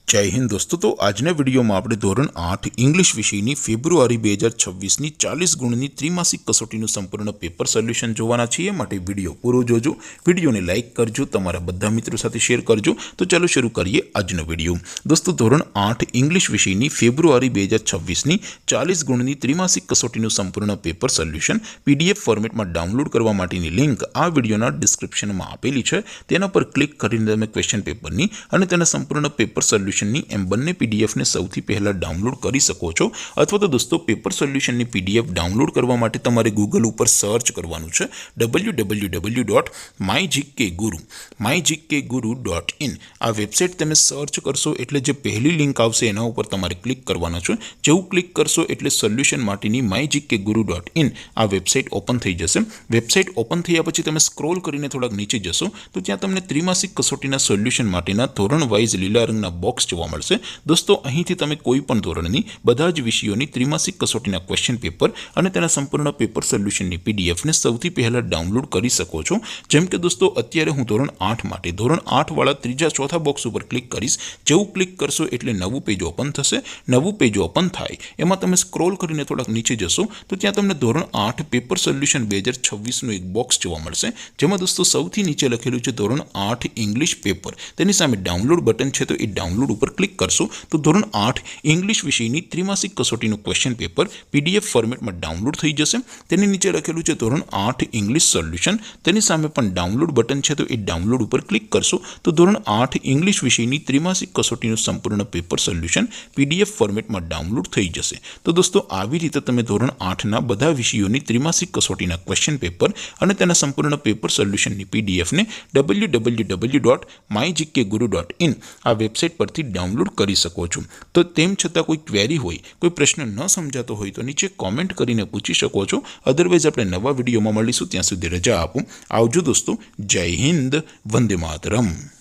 जय हिंद दोस्तों। तो आजना विडियो में આપણે ધોરણ 8 इंग्लिश વિષયની ફેબ્રુઆરી 2026ની 40 ગુણની ત્રિમાસિક કસોટીનું સંપૂર્ણ પેપર સોલ્યુશન જોવાના છીએ। માટે વિડિયો પૂરો જોજો, વિડિયોને લાઈક કરજો, તમારા બધા મિત્રો સાથે શેર કરજો। તો ચાલો શરૂ કરીએ આજનો વિડિયો। દોસ્તો ધોરણ 8 इंग्लिश વિષયની ફેબ્રુઆરી 2026ની 40 ગુણની ત્રિમાસિક કસોટીનું સંપૂર્ણ પેપર સોલ્યુશન પીડીએફ ફોર્મેટમાં ડાઉનલોડ કરવા માટેની લિંક આ વિડિયોના ડિસ્ક્રિપ્શનમાં આપેલી છે। તેના પર ક્લિક કરીને તમે ક્વેશ્ચન પેપરની અને તેના સંપૂર્ણ પેપર સોલ્યુશન एम बने पीडीएफ ने सौथी पहला डाउनलॉड करी सको छो। अथवा तो दोस्तों पेपर सोल्यूशन नी पीडीएफ डाउनलॉड करवा माटे तमारे गूगल पर सर्च करवानुं छे www.mygkguru.in। आ वेबसाइट तमे सर्च करशो एटले जे पहली लिंक आवशे एना उपर तमारे क्लिक करवानो छे। जेवुं क्लिक करशो एटले सोल्यूशन माटेनी mygkguru.in आ वेबसाइट ओपन थई जशे। वेबसाइट ओपन थया पछी तमे स्क्रॉल करीने थोड़ाक नीचे जशो तो त्यां तमने त्रिमासिक कसोटीना सोल्यूशन माटेना धोरण वाइज लीला रंगना बॉक्स જોવા મળશે। દોસ્તો અહીંથી તમે કોઈ પણ ધોરણની બધા જ વિષયોની ત્રિમાસિક કસોટીના ક્વેશ્ચન પેપર અને તેના સંપૂર્ણ પેપર સોલ્યુશનની પીડીએફ ને સૌથી પહેલા ડાઉનલોડ કરી શકો છો। જેમ કે દોસ્તો અત્યારે હું ધોરણ 8 માટે ધોરણ 8 વાળા ત્રીજા ચોથા બોક્સ ઉપર ક્લિક કરીશ। જેવું ક્લિક કરશો એટલે નવું પેજ ઓપન થશે। નવું પેજ ઓપન થાય એમાં તમે સ્ક્રોલ કરીને થોડાક નીચે જશો તો ત્યાં તમને ધોરણ 8 પેપર સોલ્યુશન 2026 નું એક બોક્સ જોવા મળશે। જેમાં દોસ્તો સૌથી નીચે લખેલું છે ધોરણ 8 ઇંગ્લિશ પેપર। તેની સામે ડાઉનલોડ બટન છે તો એ ડાઉનલોડ पर क्लिक करशो तो धोरण 8 इंग्लिश विषयनी त्रिमासिक कसोटीनु क्वेश्चन पेपर पीडीएफ फॉर्मेट में डाउनलॉड थई जशे। तेनी नीचे लखेलुं छे धोरण 8 इंग्लिश सोल्यूशन। तेनी सामे पण डाउनलॉड बटन छे तो ए डाउनलॉड पर क्लिक करशो तो धोरण 8 इंग्लिश विषयनी त्रिमासिक कसोटीनु संपूर्ण पेपर सोल्यूशन पीडीएफ फॉर्मेट में डाउनलॉड थई जशे। तो दोस्तों आवी रीते तमे धोरण 8 ना बधा विषयोनी त्रिमासिक कसोटीना क्वेश्चन पेपर अने तेना संपूर्ण पेपर सोल्यूशननी पीडीएफ ने www.mygkguru.in आ वेबसाइट परथी डाउनलॉड करी सको छो। तो तेम छतां कोई क्वेरी होय, कोई प्रश्न न समजातो होय तो नीचे कॉमेंट करीने पूछी शको छो। अदरवाइज आपणे नवा विडियोमां मळीशुं, त्यां सुधी रजा आपो। आवजो दोस्तों। जय हिंद, वंदे मातरम।